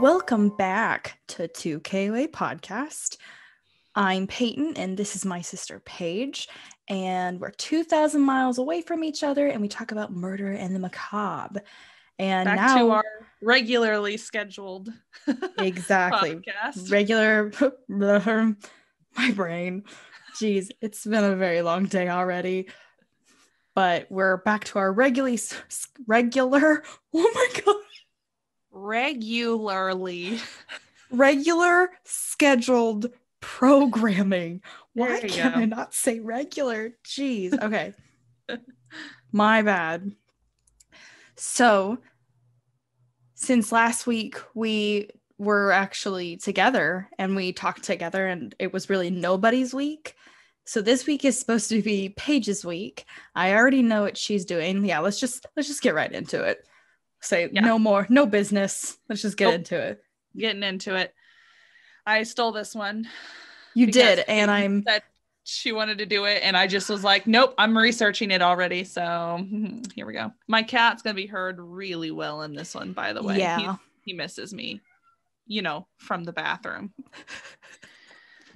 Welcome back to 2KOA Podcast. I'm Peyton, and this is my sister Paige, and we're 2,000 miles away from each other, and we talk about murder and the macabre. And back now, to our regularly scheduled exactly podcast. Regular, my brain. Jeez, it's been a very long day already. But we're back to our regular. Oh my god. Regular scheduled programming. Why can I not say regular? Jeez. Okay. My bad. So, since last week we were actually together and we talked together, and it was really nobody's week. So this week is supposed to be Paige's week. I already know what she's doing. Yeah, let's just get right into it. No business. Let's just get into it. Getting into it. I stole this one. You did, and I'm said she wanted to do it, and I just was like, nope, I'm researching it already. So here we go. My cat's gonna be heard really well in this one, by the way. Yeah. He misses me, from the bathroom.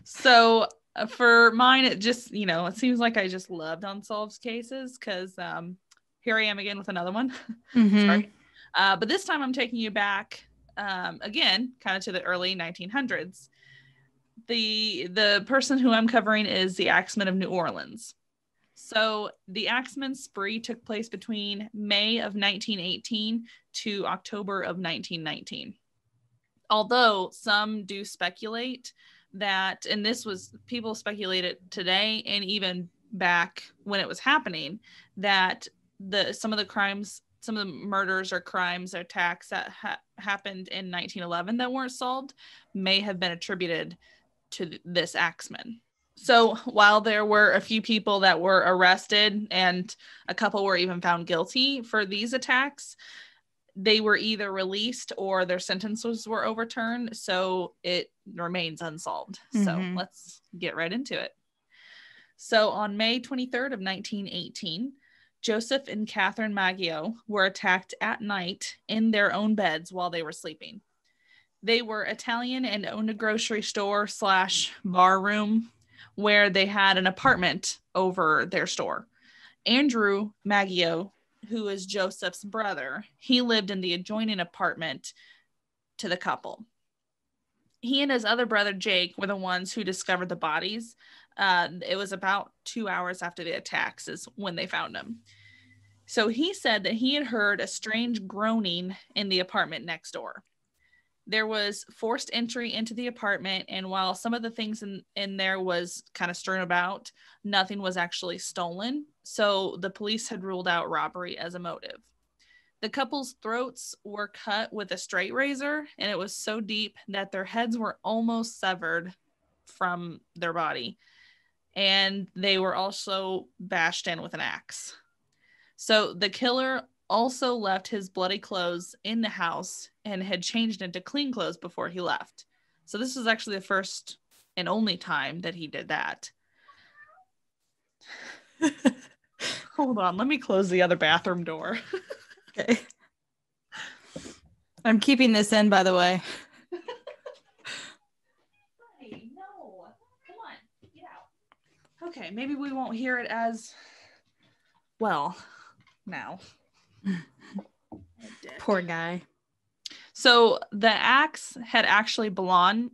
So for mine, it just, it seems like I just loved unsolved cases because here I am again with another one. Mm-hmm. Sorry. But this time I'm taking you back again, kind of to the early 1900s. The person who I'm covering is the Axeman of New Orleans. So the Axeman spree took place between May of 1918 to October of 1919. Although some do speculate that, and this was, people speculated today and even back when it was happening, that some of the murders or crimes or attacks that happened in 1911 that weren't solved may have been attributed to this Axeman. So while there were a few people that were arrested and a couple were even found guilty for these attacks, they were either released or their sentences were overturned. So it remains unsolved. Mm-hmm. So let's get right into it. So on May 23rd of 1918, Joseph and Catherine Maggio were attacked at night in their own beds while they were sleeping. They were Italian and owned a grocery store / bar room where they had an apartment over their store. Andrew Maggio, who is Joseph's brother, he lived in the adjoining apartment to the couple. He and his other brother, Jake, were the ones who discovered the bodies. It was about 2 hours after the attacks is when they found them. So he said that he had heard a strange groaning in the apartment next door. There was forced entry into the apartment, and while some of the things in there was kind of strewn about, nothing was actually stolen. So the police had ruled out robbery as a motive. The couple's throats were cut with a straight razor, and it was so deep that their heads were almost severed from their body. And they were also bashed in with an axe. So the killer also left his bloody clothes in the house and had changed into clean clothes before he left. So this was actually the first and only time that he did that. Hold on, let me close the other bathroom door. Okay. I'm keeping this in, by the way. Hey, no. Come on, get out. Okay, maybe we won't hear it as well now. Poor guy. So the axe had actually belonged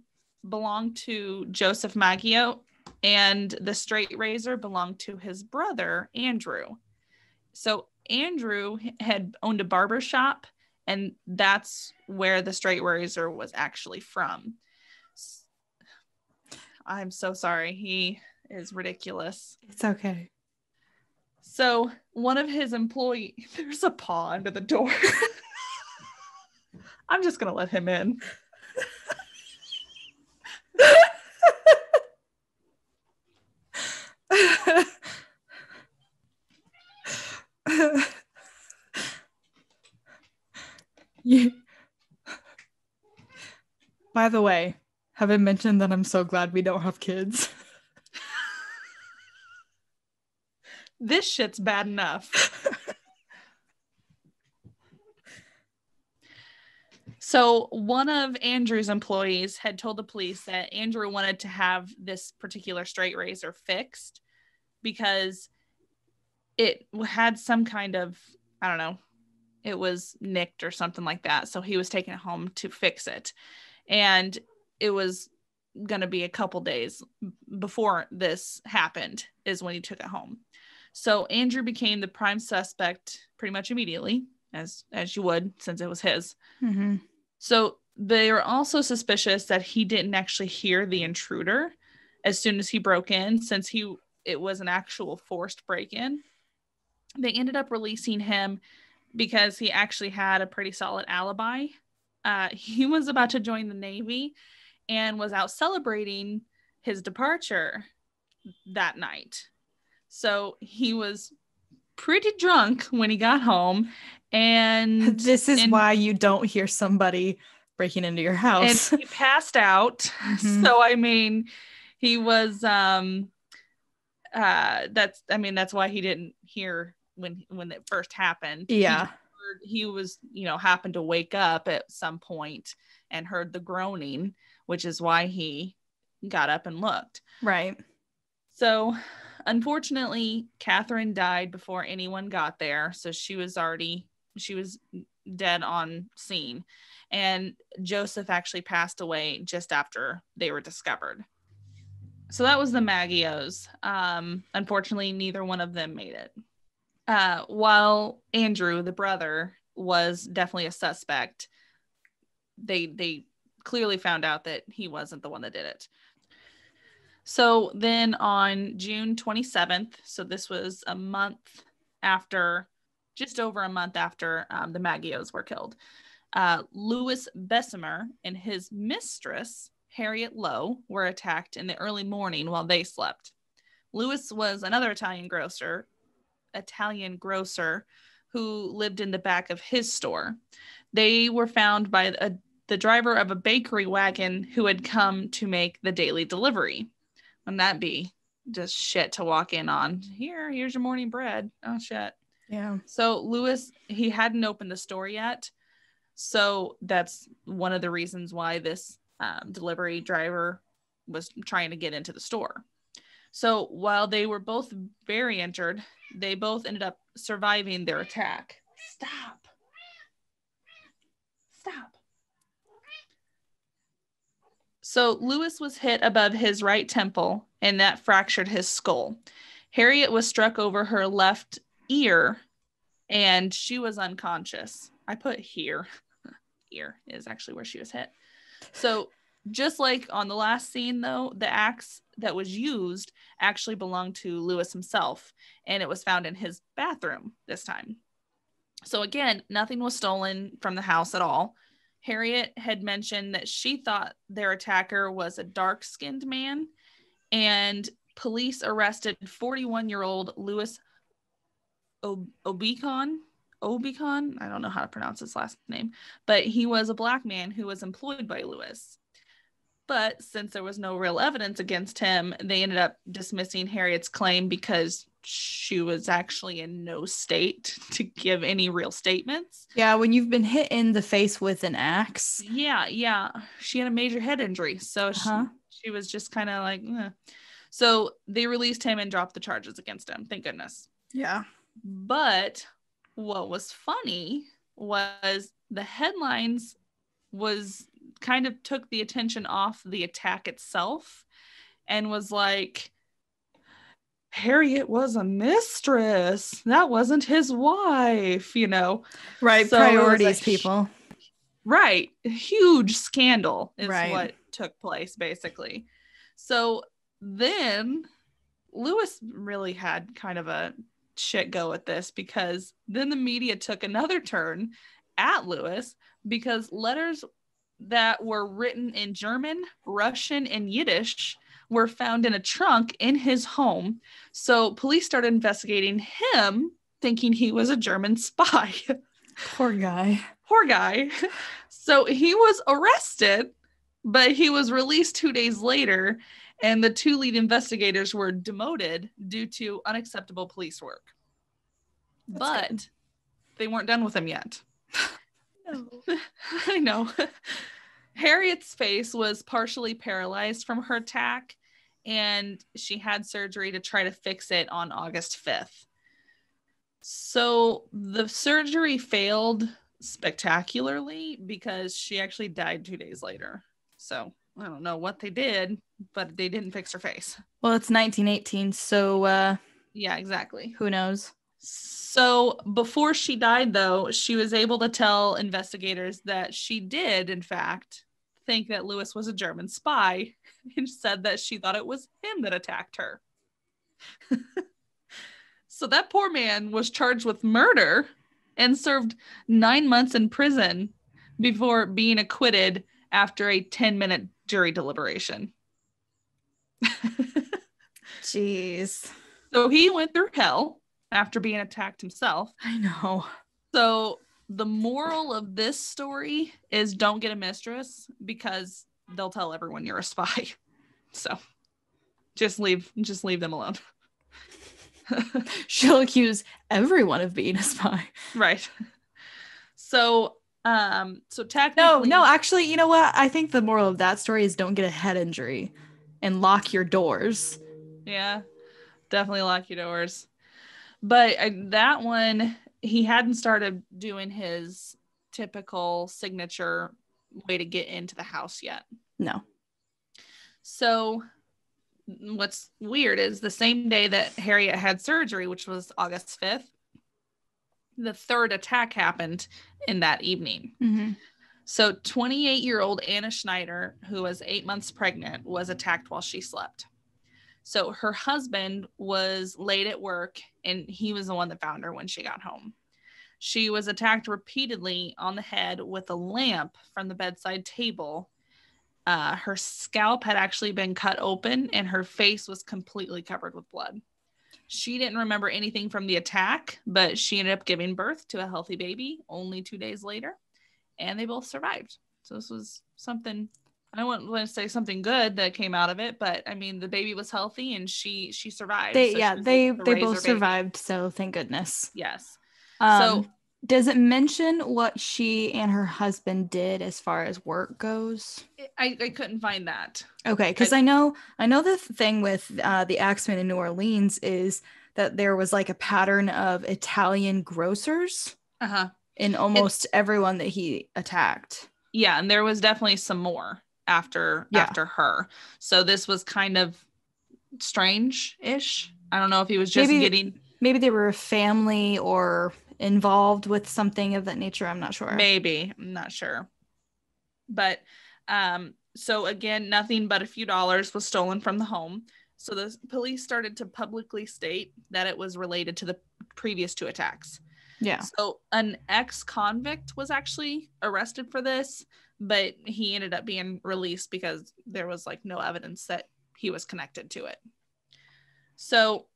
to Joseph Maggio, and the straight razor belonged to his brother, Andrew. So Andrew had owned a barber shop, and that's where the straight razor was actually from. I'm so sorry. He is ridiculous. It's okay. So one of his employees, there's a paw under the door. I'm just going to let him in. By the way, have I mentioned that I'm so glad we don't have kids? This shit's bad enough. So one of Andrew's employees had told the police that Andrew wanted to have this particular straight razor fixed because it had some kind of, I don't know, it was nicked or something like that. So he was taking it home to fix it. And it was going to be a couple days before this happened is when he took it home. So Andrew became the prime suspect pretty much immediately, as you would, since it was his. Mm-hmm. So they were also suspicious that he didn't actually hear the intruder as soon as he broke in, since it was an actual forced break-in. They ended up releasing him because he actually had a pretty solid alibi. He was about to join the Navy and was out celebrating his departure that night. So he was pretty drunk when he got home. And this is why you don't hear somebody breaking into your house. And he passed out. Mm-hmm. So, I mean, he was, that's why he didn't hear when it first happened. Yeah. He was, happened to wake up at some point and heard the groaning, which is why he got up and looked. Right. So, unfortunately, Catherine died before anyone got there. So she was dead on scene. And Joseph actually passed away just after they were discovered. So that was the Maggios. Unfortunately, neither one of them made it. While Andrew, the brother, was definitely a suspect, they clearly found out that he wasn't the one that did it. So then on June 27th, so this was just over a month after the Maggios were killed, Louis Bessemer and his mistress, Harriet Lowe, were attacked in the early morning while they slept. Louis was another Italian grocer who lived in the back of his store. They were found by the driver of a bakery wagon who had come to make the daily delivery. Wouldn't that be just shit to walk in on? Here's your morning bread. Oh, shit. Yeah. So Louis, he hadn't opened the store yet. So that's one of the reasons why this delivery driver was trying to get into the store. So while they were both very injured, they both ended up surviving their attack. Stop. So Louis was hit above his right temple, and that fractured his skull. Harriet was struck over her left ear, and she was unconscious. I put here. Ear is actually where she was hit. So just like on the last scene, though, the axe that was used actually belonged to Louis himself, and it was found in his bathroom this time. So again, nothing was stolen from the house at all. Harriet had mentioned that she thought their attacker was a dark-skinned man, and police arrested 41-year-old Louis Obicon. I don't know how to pronounce his last name, but he was a black man who was employed by Louis. But since there was no real evidence against him, they ended up dismissing Harriet's claim because she was actually in no state to give any real statements. Yeah, when you've been hit in the face with an axe. Yeah. She had a major head injury, so she was just kind of like, eh. So they released him and dropped the charges against him. Thank goodness. Yeah. But what was funny was the headlines was kind of took the attention off the attack itself and was like, Harriet was a mistress. That wasn't his wife, Right. So priorities, people. Right. Huge scandal is what took place, basically. So then Louis really had kind of a shit go at this, because then the media took another turn at Louis because letters that were written in German, Russian, and Yiddish were found in a trunk in his home. So police started investigating him, thinking he was a German spy. Poor guy. So he was arrested, but he was released 2 days later, and the two lead investigators were demoted due to unacceptable police work. But they weren't done with him yet. No. I know. Harriet's face was partially paralyzed from her attack, and she had surgery to try to fix it on August 5th. So the surgery failed spectacularly because she actually died 2 days later. So I don't know what they did, but they didn't fix her face. Well, it's 1918, so yeah, exactly. Who knows? So before she died, though, she was able to tell investigators that she did, in fact, think that Lewis was a German spy, and said that she thought it was him that attacked her. So that poor man was charged with murder and served 9 months in prison before being acquitted after a 10-minute jury deliberation. Jeez. So he went through hell after being attacked himself. I know. So the moral of this story is don't get a mistress, because they'll tell everyone you're a spy. So just leave them alone. She'll accuse everyone of being a spy. Right. So technically, no, actually, you know what? I think the moral of that story is don't get a head injury and lock your doors. Yeah, definitely lock your doors. But that one, he hadn't started doing his typical signature way to get into the house yet. No. So what's weird is the same day that Harriet had surgery, which was August 5th, the third attack happened in that evening. Mm-hmm. So 28-year-old Anna Schneider, who was 8 months pregnant, was attacked while she slept. So her husband was late at work, and he was the one that found her when she got home. She was attacked repeatedly on the head with a lamp from the bedside table. Her scalp had actually been cut open, and her face was completely covered with blood. She didn't remember anything from the attack, but she ended up giving birth to a healthy baby only 2 days later, and they both survived. So this was something, I don't want to say something good that came out of it, but I mean, the baby was healthy and she survived. They both survived, so thank goodness. Yes. So does it mention what she and her husband did as far as work goes? I couldn't find that. Okay, because I know the thing with the Axeman in New Orleans is that there was like a pattern of Italian grocers in almost everyone that he attacked. Yeah, and there was definitely some more after her. So this was kind of strange-ish. I don't know if he was just maybe they were a family or involved with something of that nature. I'm not sure. Maybe. I'm not sure. But so again, nothing but a few dollars was stolen from the home. So the police started to publicly state that it was related to the previous 2 attacks. Yeah. So an ex-convict was actually arrested for this, but he ended up being released because there was like no evidence that he was connected to it. So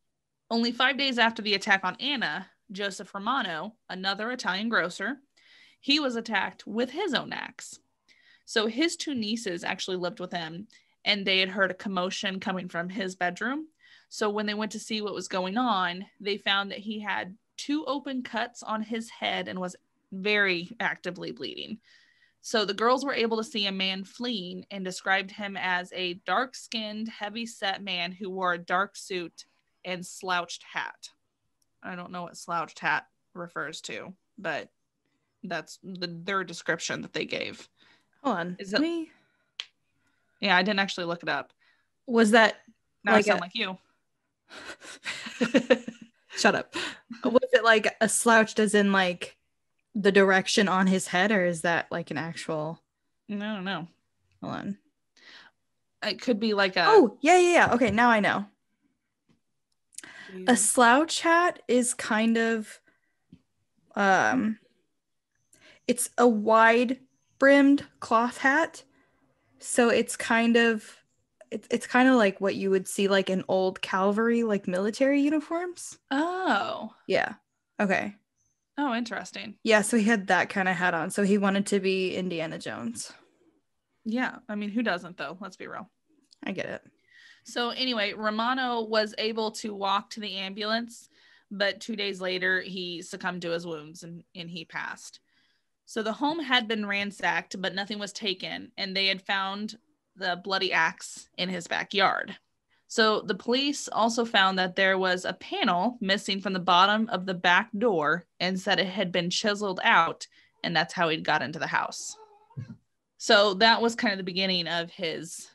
only 5 days after the attack on Anna, Joseph Romano, another Italian grocer, he was attacked with his own axe. So his 2 nieces actually lived with him, and they had heard a commotion coming from his bedroom. So when they went to see what was going on, they found that he had 2 open cuts on his head and was very actively bleeding. So the girls were able to see a man fleeing and described him as a dark-skinned, heavy-set man who wore a dark suit and slouched hat. I don't know what slouched hat refers to, but that's their description that they gave. Hold on. Yeah, I didn't actually look it up. Was that now like I sound like you? Shut up. Was it like a slouched as in like the direction on his head, or is that like an actual? No. Hold on. It could be like a. Oh, yeah. Okay, now I know. A slouch hat is kind of it's a wide brimmed cloth hat. So it's kind of like what you would see like in old cavalry, like military uniforms. Oh. Yeah. Okay. Oh, interesting. Yeah, so he had that kind of hat on. So he wanted to be Indiana Jones. Yeah. I mean, who doesn't though? Let's be real. I get it. So anyway, Romano was able to walk to the ambulance, but 2 days later he succumbed to his wounds and he passed. So the home had been ransacked, but nothing was taken, and they had found the bloody axe in his backyard. So the police also found that there was a panel missing from the bottom of the back door and said it had been chiseled out, and that's how he'd got into the house. So that was kind of the beginning of his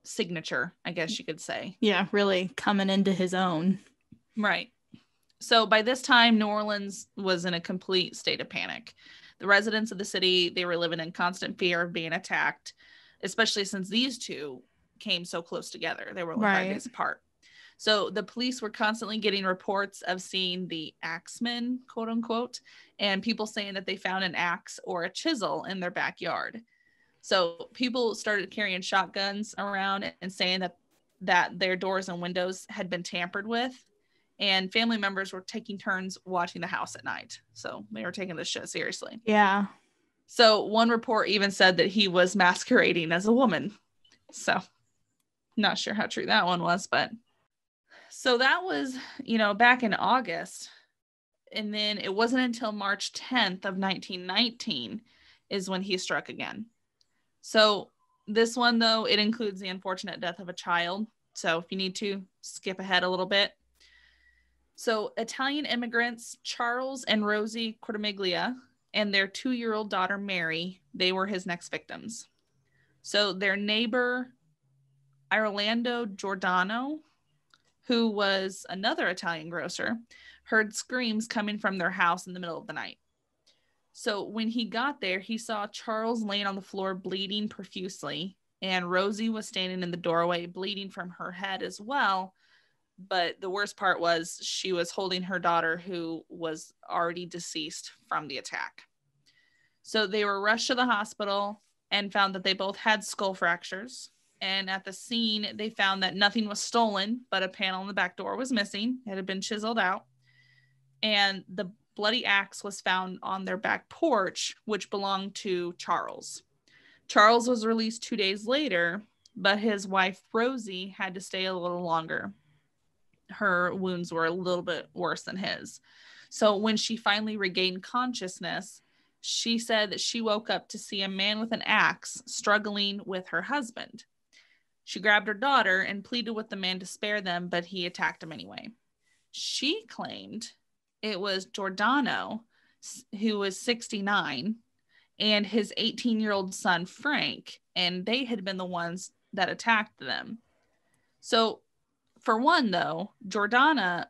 signature, I guess you could say. Yeah, really coming into his own. Right. So by this time, New Orleans was in a complete state of panic. The residents of the city, they were living in constant fear of being attacked, especially since these two came so close together. They were only 5 days apart. So the police were constantly getting reports of seeing the axemen, quote unquote, and people saying that they found an axe or a chisel in their backyard. So people started carrying shotguns around and saying that their doors and windows had been tampered with, and family members were taking turns watching the house at night. So they were taking this shit seriously. Yeah. So one report even said that he was masquerading as a woman. So not sure how true that one was, but so that was, back in August. And then it wasn't until March 10th of 1919 is when he struck again. So this one, though, it includes the unfortunate death of a child. So if you need to skip ahead a little bit. So Italian immigrants, Charles and Rosie Cortimiglia, and their 2-year-old daughter, Mary, they were his next victims. So their neighbor, Orlando Giordano, who was another Italian grocer, heard screams coming from their house in the middle of the night. So when he got there, he saw Charles laying on the floor bleeding profusely, and Rosie was standing in the doorway bleeding from her head as well. But the worst part was she was holding her daughter, who was already deceased from the attack. So they were rushed to the hospital and found that they both had skull fractures. And at the scene, they found that nothing was stolen, but a panel in the back door was missing. It had been chiseled out. And the bloody axe was found on their back porch, which belonged to Charles. Charles was released 2 days later, but his wife, Rosie, had to stay a little longer. Her wounds were a little bit worse than his. So when she finally regained consciousness, she said that she woke up to see a man with an axe struggling with her husband. She grabbed her daughter and pleaded with the man to spare them, but he attacked him anyway. She claimed it was Giordano, who was 69, and his 18-year-old son, Frank, and they had been the ones that attacked them. So, for one, though, Giordano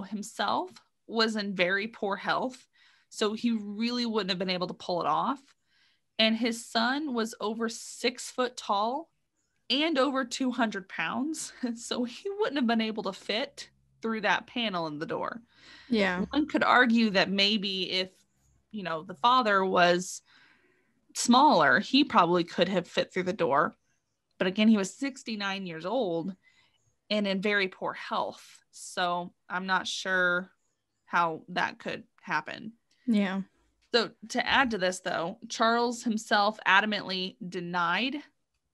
himself was in very poor health, so he really wouldn't have been able to pull it off. And his son was over 6 foot tall and over 200 pounds. So he wouldn't have been able to fit through that panel in the door. Yeah. One could argue that maybe if, the father was smaller, he probably could have fit through the door. But again, he was 69 years old and in very poor health. So I'm not sure how that could happen. Yeah. So to add to this, though, Charles himself adamantly denied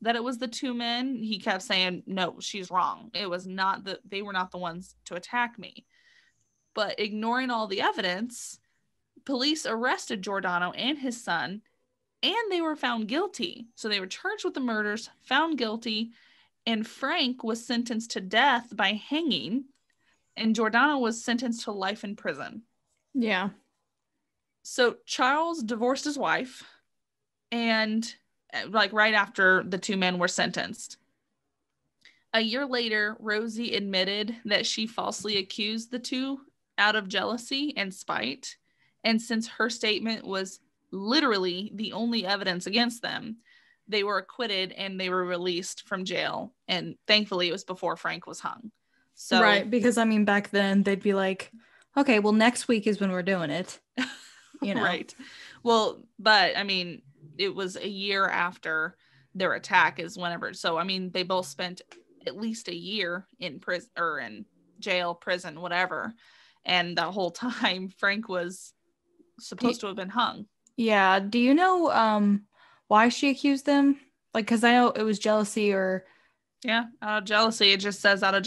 that it was the two men. He kept saying, no, she's wrong. It was not they were not the ones to attack me. But ignoring all the evidence, police arrested Giordano and his son, and they were found guilty. So they were charged with the murders, found guilty, and Frank was sentenced to death by hanging, and Giordano was sentenced to life in prison. Yeah. So Charles divorced his wife, and right after the two men were sentenced. A year later, Rosie admitted that she falsely accused the two out of jealousy and spite. And since her statement was literally the only evidence against them, they were acquitted and they were released from jail. And thankfully, it was before Frank was hung. So, right, because back then they'd be like, okay, well, next week is when we're doing it. Right. Well, but it was a year after their attack is whenever. So, they both spent at least a year in prison or in jail, prison, whatever. And the whole time Frank was supposed to have been hung. Yeah. Do you know why she accused them? Because I know it was jealousy or. Yeah, out of jealousy. It just says out of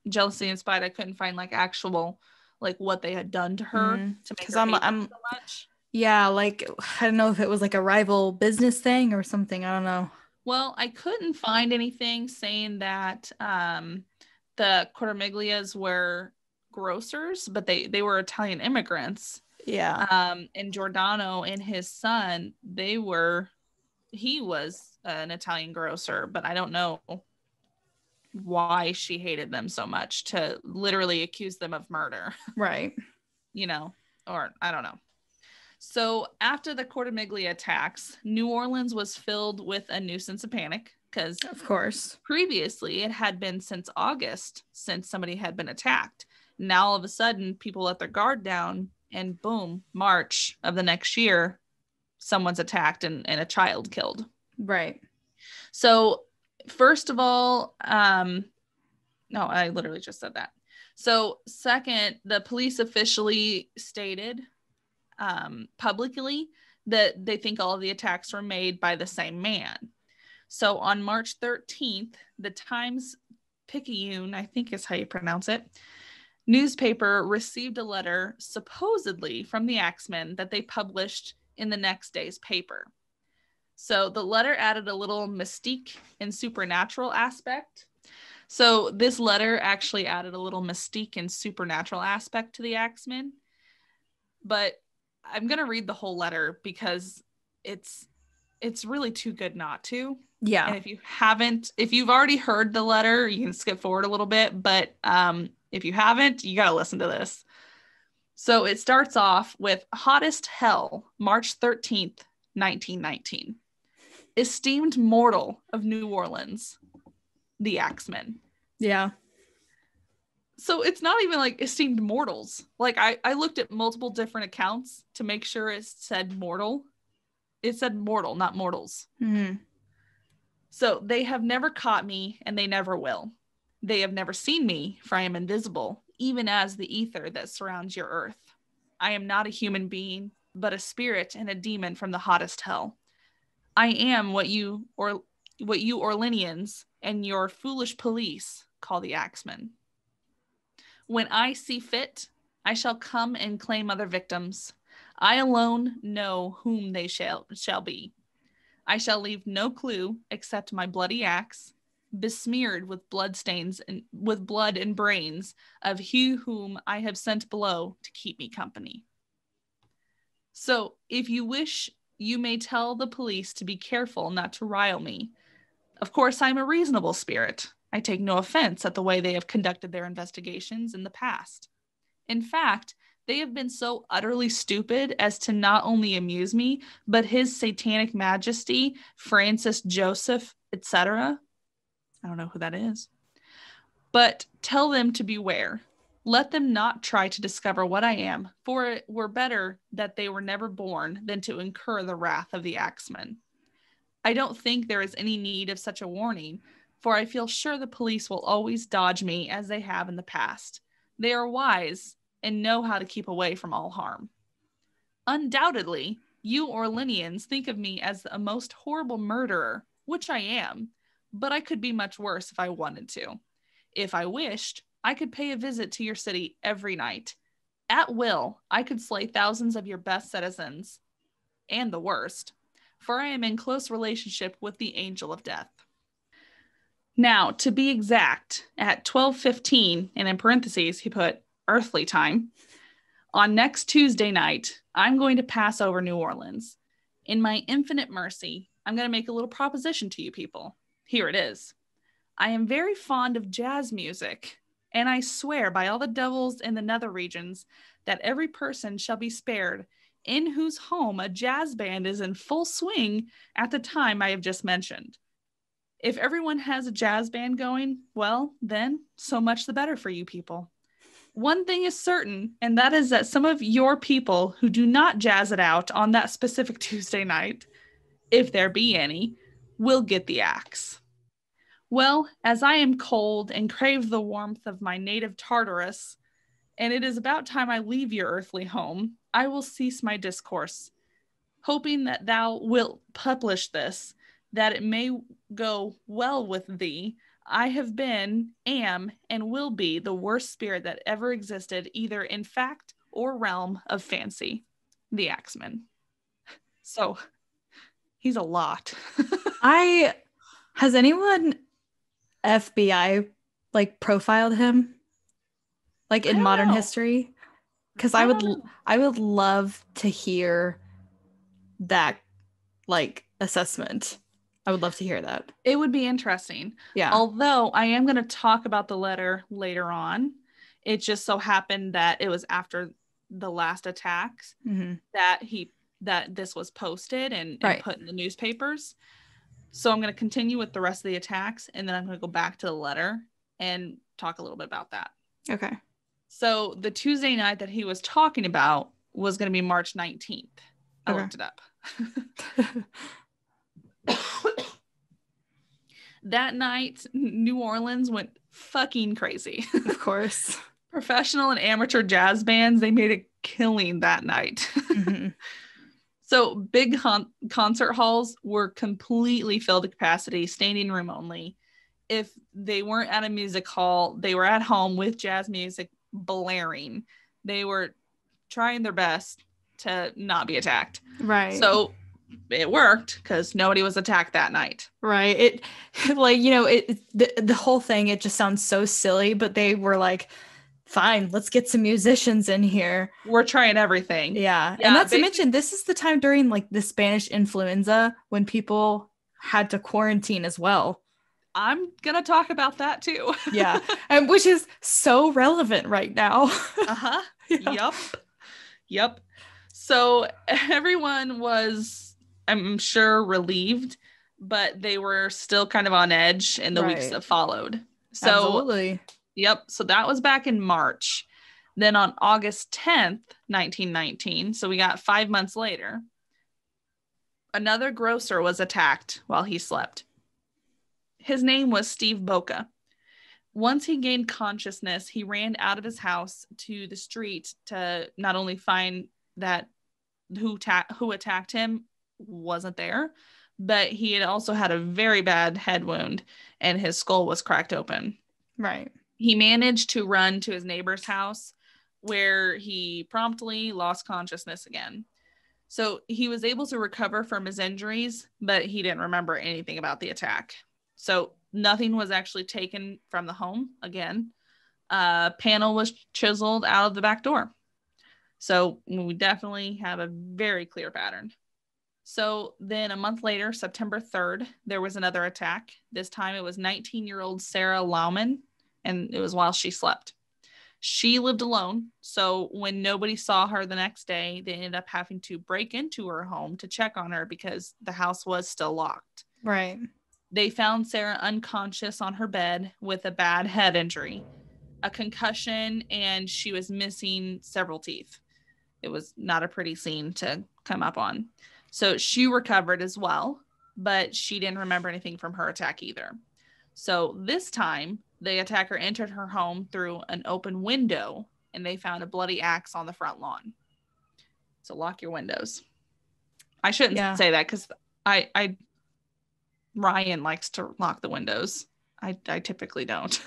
jealousy and spite. I couldn't find actual like what they had done to her to make because her hate them I'm so much. yeah, like I don't know if it was like a rival business thing or something. I don't know. Well, I couldn't find anything saying that the Cortamiglias were grocers, but they were Italian immigrants. Yeah. And Giordano and his son, he was an Italian grocer, but I don't know why she hated them so much to literally accuse them of murder. Right. Or I don't know. So after the Cortamiglia attacks, New Orleans was filled with a new sense of panic because, of course, previously it had been since August since somebody had been attacked. Now all of a sudden people let their guard down and boom, March of the next year, someone's attacked and a child killed. Right. So first of all, no, I literally just said that. So second, the police officially stated publicly that they think all of the attacks were made by the same man. So on March 13th, the Times-Picayune, I think is how you pronounce it, newspaper received a letter supposedly from the Axemen that they published in the next day's paper. So the letter added a little mystique and supernatural aspect. So this letter actually added a little mystique and supernatural aspect to the Axemen. But I'm going to read the whole letter because it's really too good not to. Yeah. And if you've already heard the letter, you can skip forward a little bit. But if you haven't, you got to listen to this. So it starts off with Hottest Hell, March 13th, 1919. Esteemed mortal of New Orleans, the Axemen. Yeah. So it's not even like esteemed mortals. Like I looked at multiple different accounts to make sure it said mortal. It said mortal, not mortals. Mm-hmm. So they have never caught me and they never will. They have never seen me, for I am invisible, even as the ether that surrounds your earth. I am not a human being, but a spirit and a demon from the hottest hell. I am what you Orleanians and your foolish police call the Axemen. When I see fit, I shall come and claim other victims. I alone know whom they shall be. I shall leave no clue except my bloody axe, besmeared with bloodstains and with blood and brains of he whom I have sent below to keep me company. So, if you wish, you may tell the police to be careful not to rile me. Of course, I'm a reasonable spirit. I take no offense at the way they have conducted their investigations in the past. In fact, they have been so utterly stupid as to not only amuse me, but His Satanic Majesty, Francis Joseph, etc. I don't know who that is. But tell them to beware. Let them not try to discover what I am, for it were better that they were never born than to incur the wrath of the Axemen. I don't think there is any need of such a warning, for I feel sure the police will always dodge me as they have in the past. They are wise and know how to keep away from all harm. Undoubtedly, you Orleanians think of me as a most horrible murderer, which I am, but I could be much worse if I wanted to. If I wished, I could pay a visit to your city every night. At will, I could slay thousands of your best citizens, and the worst, for I am in close relationship with the angel of death. Now, to be exact, at 12:15, and in parentheses, he put earthly time, on next Tuesday night, I'm going to pass over New Orleans. In my infinite mercy, I'm going to make a little proposition to you people. Here it is. I am very fond of jazz music, and I swear by all the devils in the nether regions that every person shall be spared in whose home a jazz band is in full swing at the time I have just mentioned. If everyone has a jazz band going, well, then so much the better for you people. One thing is certain, and that is that some of your people who do not jazz it out on that specific Tuesday night, if there be any, will get the axe. Well, as I am cold and crave the warmth of my native Tartarus, and it is about time I leave your earthly home, I will cease my discourse, hoping that thou wilt publish this, that it may go well with thee, I have been, am, and will be the worst spirit that ever existed, either in fact or realm of fancy. The Axeman. So he's a lot. Has anyone FBI like profiled him like in modern history? Because I would love to hear that like assessment. I would love to hear that. It would be interesting. Yeah. Although I am going to talk about the letter later on. It just so happened that it was after the last attacks that this was posted and put in the newspapers. So I'm going to continue with the rest of the attacks, and then I'm going to go back to the letter and talk a little bit about that. Okay. So the Tuesday night that he was talking about was going to be March 19th. I looked it up. That night, New Orleans went fucking crazy. Of course. Professional and amateur jazz bands, they made a killing that night. Mm-hmm. So big concert halls were completely filled to capacity, standing room only. If they weren't at a music hall, they were at home with jazz music blaring. They were trying their best to not be attacked. Right. So it worked because nobody was attacked that night. Right. It like, you know, the whole thing, it just sounds so silly, but they were like, fine, let's get some musicians in here. We're trying everything. Yeah. And not to mention, this is the time during like the Spanish influenza when people had to quarantine as well. I'm going to talk about that too. Yeah. And which is so relevant right now. Uh-huh. Yeah. Yep. So everyone was, I'm sure, relieved, but they were still kind of on edge in the weeks that followed. So, absolutely. Yep. So that was back in March. Then on August 10th, 1919, so we got 5 months later, another grocer was attacked while he slept. His name was Steve Boca. Once he gained consciousness, he ran out of his house to the street to not only find that who attacked him wasn't there, but he had also had a very bad head wound and his skull was cracked open. Right. He managed to run to his neighbor's house where he promptly lost consciousness again. So he was able to recover from his injuries, but he didn't remember anything about the attack. So nothing was actually taken from the home again. A panel was chiseled out of the back door. So we definitely have a very clear pattern. So then a month later, September 3rd, there was another attack. This time it was 19-year-old Sarah Lowman, and it was while she slept. She lived alone, so when nobody saw her the next day, they ended up having to break into her home to check on her because the house was still locked. Right. They found Sarah unconscious on her bed with a bad head injury, a concussion, and she was missing several teeth. It was not a pretty scene to come up on. So she recovered as well, but she didn't remember anything from her attack either. So this time, the attacker entered her home through an open window, and they found a bloody axe on the front lawn. So lock your windows. I shouldn't say that because Ryan likes to lock the windows. I typically don't.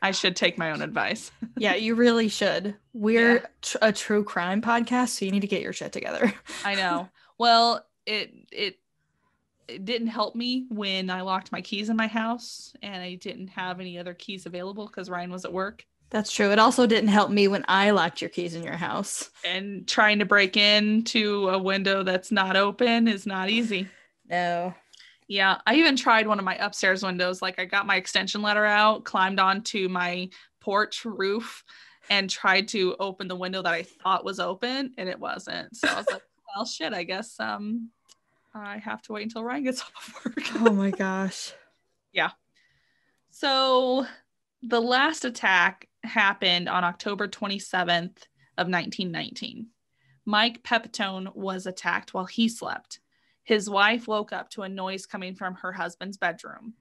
I should take my own advice. Yeah, you really should. We're a true crime podcast, so you need to get your shit together. I know. Well, it didn't help me when I locked my keys in my house and I didn't have any other keys available because Ryan was at work. That's true. It also didn't help me when I locked your keys in your house. And trying to break into a window that's not open is not easy. No. Yeah, I even tried one of my upstairs windows. Like I got my extension ladder out, climbed onto my porch roof and tried to open the window that I thought was open and it wasn't. So I was like, well, shit, I guess I have to wait until Ryan gets off work. Oh my gosh. Yeah. So the last attack happened on October 27th of 1919. Mike Pepitone was attacked while he slept. His wife woke up to a noise coming from her husband's bedroom.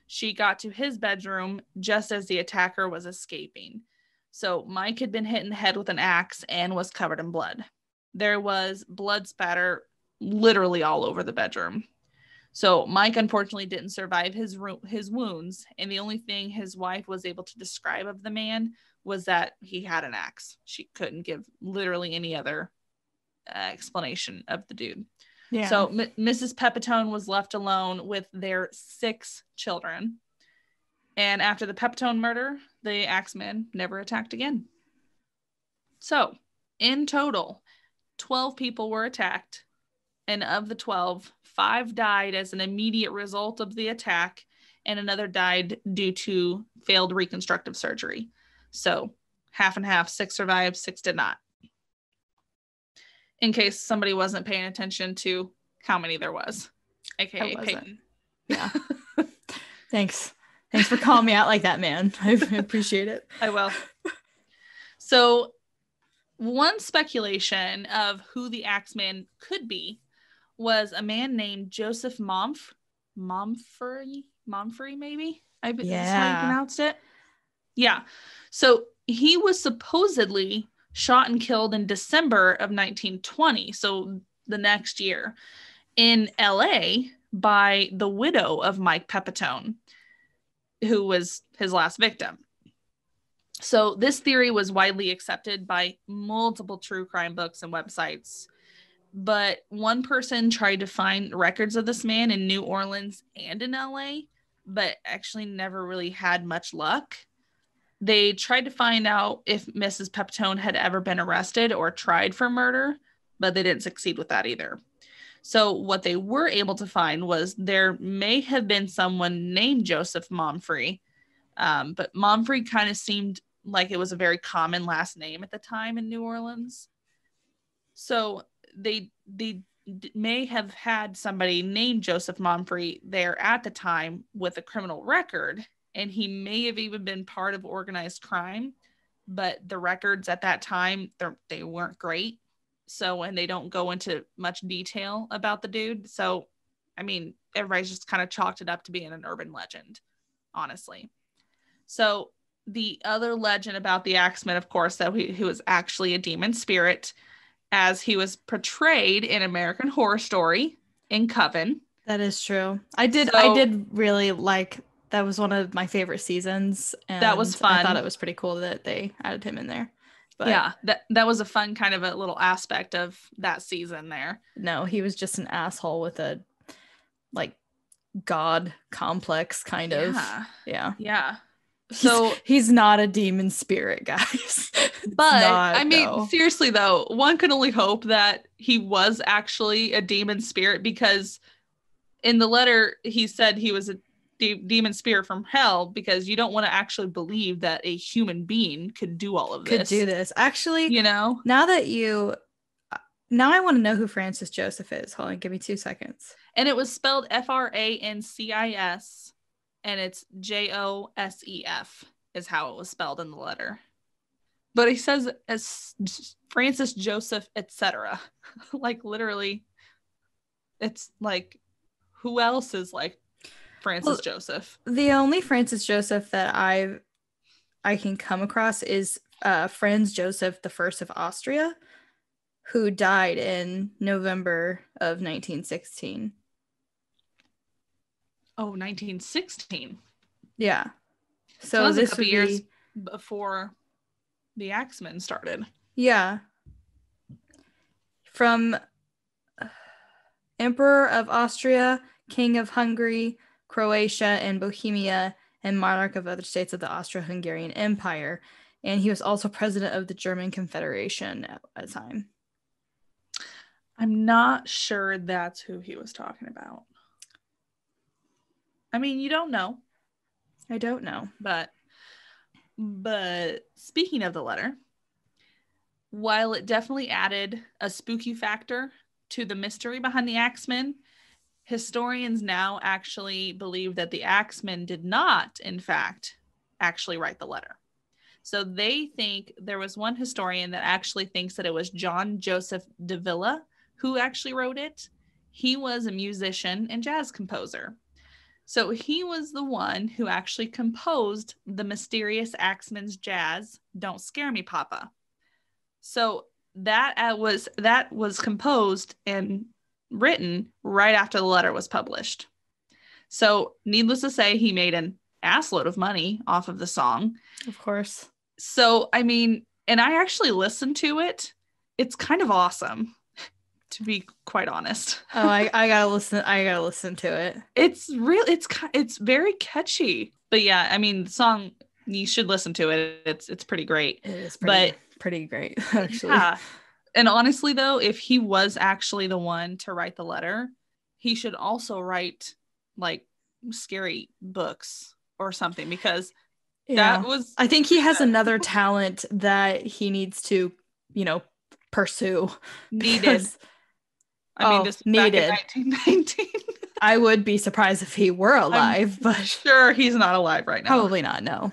She got to his bedroom just as the attacker was escaping. So Mike had been hit in the head with an axe and was covered in blood. There was blood spatter literally all over the bedroom. So Mike unfortunately didn't survive his wounds, and the only thing his wife was able to describe of the man was that he had an axe. She couldn't give literally any other explanation of the dude. Yeah. So Mrs. Pepitone was left alone with their 6 children. And after the Pepitone murder, the Axeman never attacked again. So in total, 12 people were attacked. And of the 12, 5 died as an immediate result of the attack, and another died due to failed reconstructive surgery. So half and half, 6 survived, 6 did not. In case somebody wasn't paying attention to how many there was, aka Peyton. Yeah. Thanks for calling me out like that, man. I appreciate it. I will. So one speculation of who the Axeman could be was a man named Joseph Momfrey, maybe? That's how you pronounced it? Yeah. So he was supposedly shot and killed in December of 1920, so the next year, in LA by the widow of Mike Pepitone, who was his last victim. So this theory was widely accepted by multiple true crime books and websites. But one person tried to find records of this man in New Orleans and in LA, but actually never really had much luck. They tried to find out if Mrs. Pepitone had ever been arrested or tried for murder, but they didn't succeed with that either. So what they were able to find was there may have been someone named Joseph Momfrey, but Momfrey kind of seemed like it was a very common last name at the time in New Orleans. So they may have had somebody named Joseph Momfrey there at the time with a criminal record, and he may have even been part of organized crime, but the records at that time, they weren't great. So, and they don't go into much detail about the dude. So, I mean, everybody's just kind of chalked it up to being an urban legend, honestly. So the other legend about the Axeman, of course, that he was actually a demon spirit, as he was portrayed in American Horror Story in Coven. That is true. I did really like, that was one of my favorite seasons. And that was fun. I thought it was pretty cool that they added him in there. But yeah, that was a fun kind of a little aspect of that season there. No, he was just an asshole with a like god complex kind of. Yeah. So he's not a demon spirit, guys. But seriously though, one can only hope that he was actually a demon spirit, because in the letter he said he was a demon spirit from hell, because you don't want to actually believe that a human being could do all of this. Could do this. Actually, now I want to know who Francis Joseph is. Hold on, give me 2 seconds. And it was spelled Francis, and it's Joseph is how it was spelled in the letter. But he says as Francis Joseph, etc. Like literally, it's like, who else is like Francis Joseph? The only Francis Joseph that I can come across is Franz Joseph I of Austria, who died in November of 1916. Oh, 1916. Yeah. So this would be years before the Axeman started. Yeah. From Emperor of Austria, King of Hungary, Croatia, and Bohemia, and monarch of other states of the Austro-Hungarian Empire. And he was also president of the German Confederation at the time. I'm not sure that's who he was talking about. I mean, you don't know. I don't know. But speaking of the letter, while it definitely added a spooky factor to the mystery behind the Axeman, historians now actually believe that the Axeman did not, in fact, actually write the letter. So they think there was one historian that actually thinks that it was John Joseph de Villa who actually wrote it. He was a musician and jazz composer. So he was the one who actually composed the mysterious Axeman's jazz, Don't Scare Me, Papa. So that was composed and written right after the letter was published. So needless to say, he made an assload of money off of the song. Of course. So, I mean, and I actually listened to it. It's kind of awesome, to be quite honest. Oh, I gotta listen. I gotta listen to it. It's very catchy. But yeah, I mean, the song, you should listen to it. It's pretty great. It is pretty great, actually. Yeah. And honestly, though, if he was actually the one to write the letter, he should also write like scary books or something, because that was. I think he has another talent that he needs to, pursue. Needed. I mean, this was needed. back in 1919. I would be surprised if he were alive, but sure he's not alive right now. Probably not, no.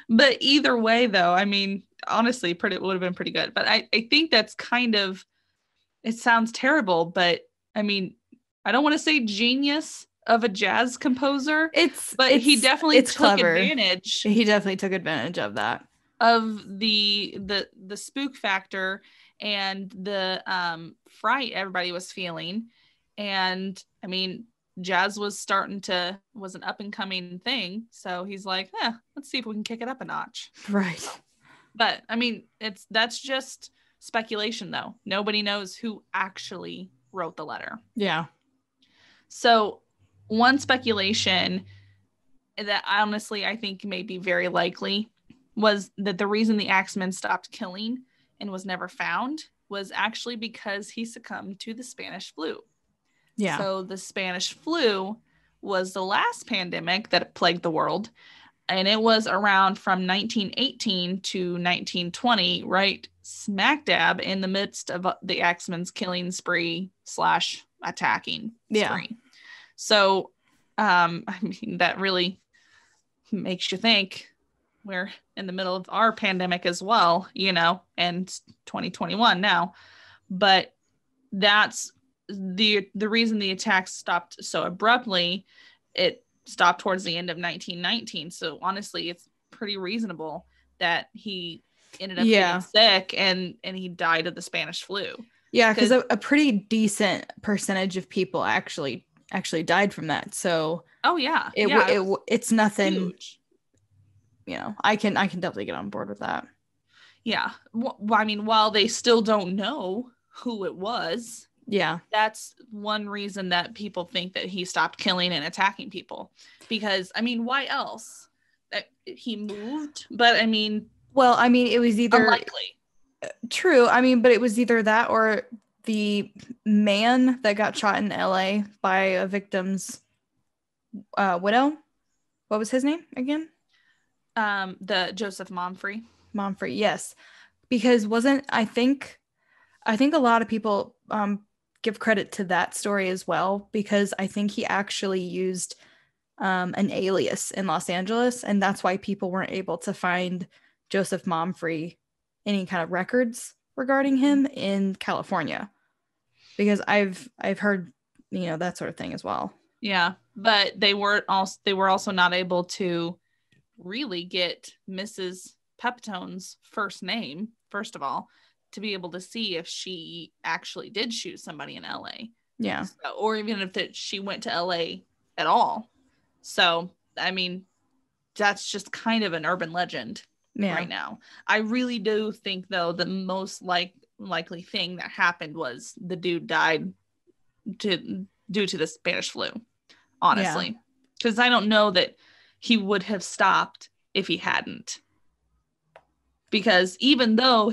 But either way, though, I mean, honestly, it would have been pretty good. But I think that's kind of, it sounds terrible, but I mean, I don't want to say genius of a jazz composer. He definitely took clever. advantage. He definitely took advantage of that. Of the spook factor and the fright everybody was feeling. And I mean, jazz was an up and coming thing. So he's like, let's see if we can kick it up a notch. Right. But I mean, that's just speculation, though. Nobody knows who actually wrote the letter. Yeah. So one speculation that honestly I think may be very likely was that the reason the Axeman stopped killing and was never found was actually because he succumbed to the Spanish flu. Yeah. So the Spanish flu was the last pandemic that plagued the world. And it was around from 1918 to 1920, right smack dab in the midst of the Axeman's killing spree / attacking spree. So, I mean, that really makes you think we're in the middle of our pandemic as well, and 2021 now. But that's the reason the attacks stopped so abruptly. It stopped towards the end of 1919. So honestly, it's pretty reasonable that he ended up getting sick and he died of the Spanish flu. Yeah, because a pretty decent percentage of people actually died from that. So it's nothing huge. I can definitely get on board with that. Yeah. Well, I mean, while they still don't know who it was, that's one reason that people think that he stopped killing and attacking people. Because I mean, why else? He moved, but I mean, it was either unlikely. True. I mean, but it was either that or the man that got shot in LA by a victim's widow. What was his name again? The Joseph Momfrey, yes. Because I think a lot of people give credit to that story as well, because I think he actually used an alias in Los Angeles, and that's why people weren't able to find Joseph Momfrey any kind of records regarding him in California, because I've heard that sort of thing as well. Yeah, but they were also not able to really get Mrs. Pepitone's first name, first of all, to be able to see if she actually did shoot somebody in LA. Yeah. Or even if she went to LA at all. So, I mean, that's just kind of an urban legend right now. I really do think, though, the most likely thing that happened was the dude died due to the Spanish flu, honestly. Because I don't know that he would have stopped if he hadn't. Because even though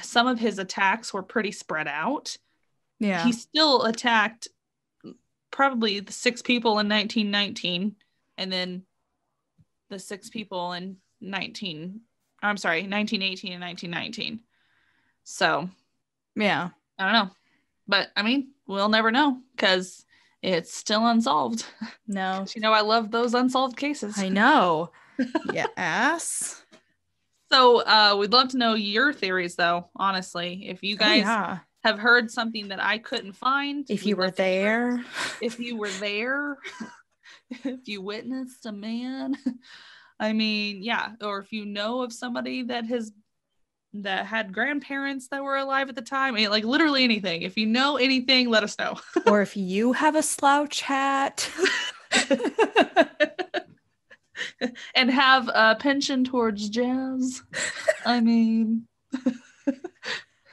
some of his attacks were pretty spread out, he still attacked probably the 6 people in 1919, and then the 6 people in 1918 and 1919. So, I don't know. But, I mean, we'll never know, because it's still unsolved. No. I love those unsolved cases. I know. Yes. So we'd love to know your theories, though, honestly. If you guys have heard something that I couldn't find. If you were there. If you were there. If you witnessed a man. I mean, or if you know of somebody that had grandparents that were alive at the time. I mean, like literally anything. If you know anything, let us know. Or if you have a slouch hat. And have a penchant towards jazz. I mean,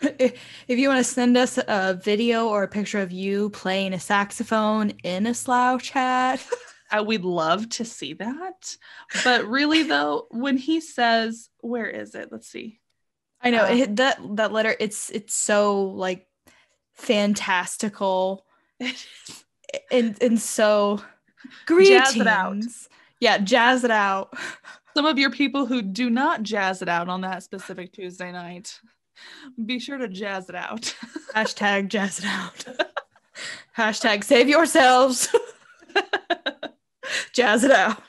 if you want to send us a video or a picture of you playing a saxophone in a slouch hat, we'd love to see that. But really, though, when he says, where is it? Let's see. I know that letter. It's so like fantastical and so greetings. Jazz it out. Yeah, jazz it out. Some of your people who do not jazz it out on that specific Tuesday night, be sure to jazz it out. Hashtag jazz it out. Hashtag save yourselves. Jazz it out.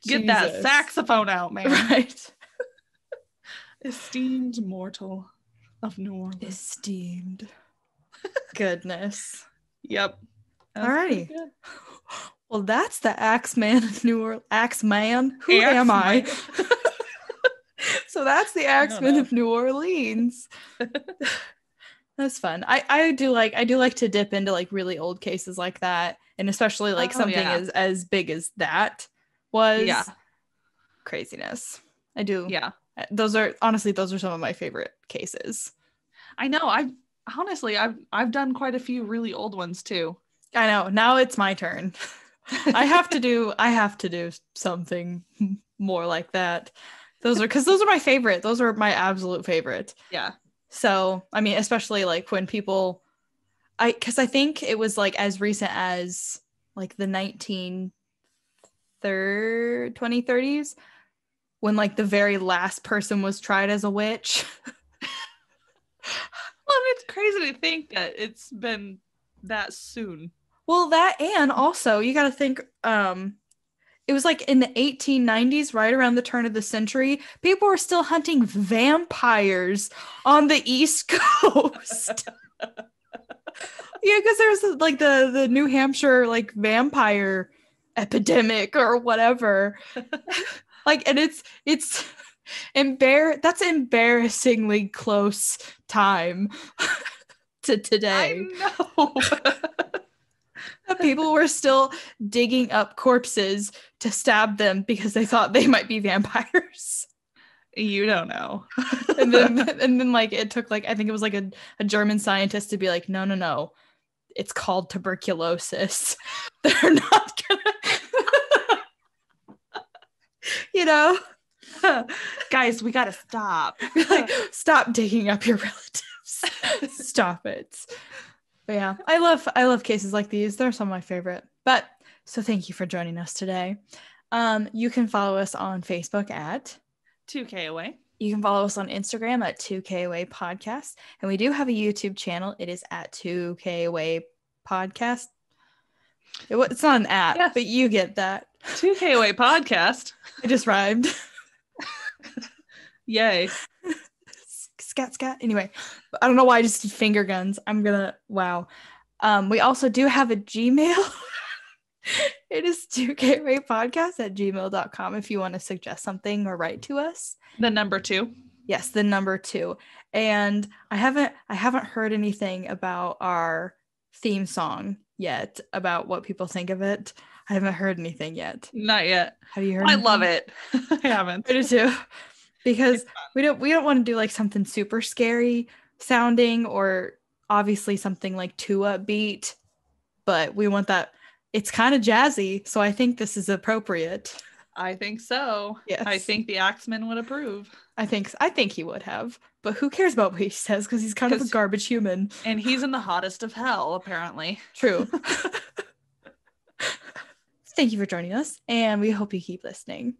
Get that saxophone out, man. Right. Esteemed mortal of New Orleans. Esteemed. Goodness. Yep. Alrighty. Well, that's the Axeman of New Orleans. Axeman? Who am I? So that's the Axeman of New Orleans. That's fun. I do like to dip into like really old cases like that, and especially like something as big as that was. Yeah. Craziness. I do. Yeah. Those are some of my favorite cases. I know. I've done quite a few really old ones too. I know. Now it's my turn. I have to do something more like that. Those are my favorite. Those are my absolute favorite. Yeah. So, I mean, especially like when people, because I think it was like as recent as like the 2030s when like the very last person was tried as a witch. Well, it's crazy to think that it's been that soon. Well, that, and also you got to think, it was like in the 1890s, right around the turn of the century, people were still hunting vampires on the East Coast. Yeah, because there's like the New Hampshire like vampire epidemic or whatever. Like, and it's that's embarrassingly close time to today. I know. People were still digging up corpses to stab them because they thought they might be vampires. You don't know. and then like it took like, I think it was like a German scientist to be like, no, it's called tuberculosis. They're not gonna guys, we gotta stop. Like, stop digging up your relatives. Stop it. But yeah, I love cases like these. They're some of my favorite. But so thank you for joining us today. You can follow us on Facebook at 2K Away. You can follow us on Instagram at 2K Away Podcast. And we do have a YouTube channel. It is at 2K Away Podcast. It's not an at, yes, but you get that. 2K Away Podcast. I just rhymed. Yay. Scat. Anyway, I don't know why I just did finger guns. Wow. We also do have a Gmail. It is 2kwaypodcast@gmail.com if you want to suggest something or write to us. The number 2. Yes, the number 2. And I haven't heard anything about our theme song yet, about what people think of it. I haven't heard anything yet. Not yet. Have you heard I anything? love it. I haven't. I do too. Because we don't want to do like something super scary sounding, or obviously something like too upbeat, but we want that. It's kind of jazzy, so I think this is appropriate. I think so. Yes. I think the Axeman would approve. I think he would have, but who cares about what he says, because he's kind of a garbage human. And he's in the hottest of hell, apparently. True. Thank you for joining us, and we hope you keep listening.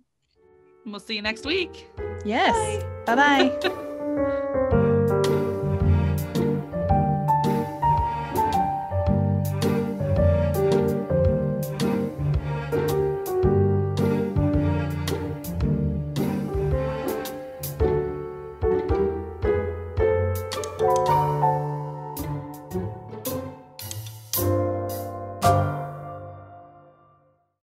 We'll see you next week. Yes. Bye-bye.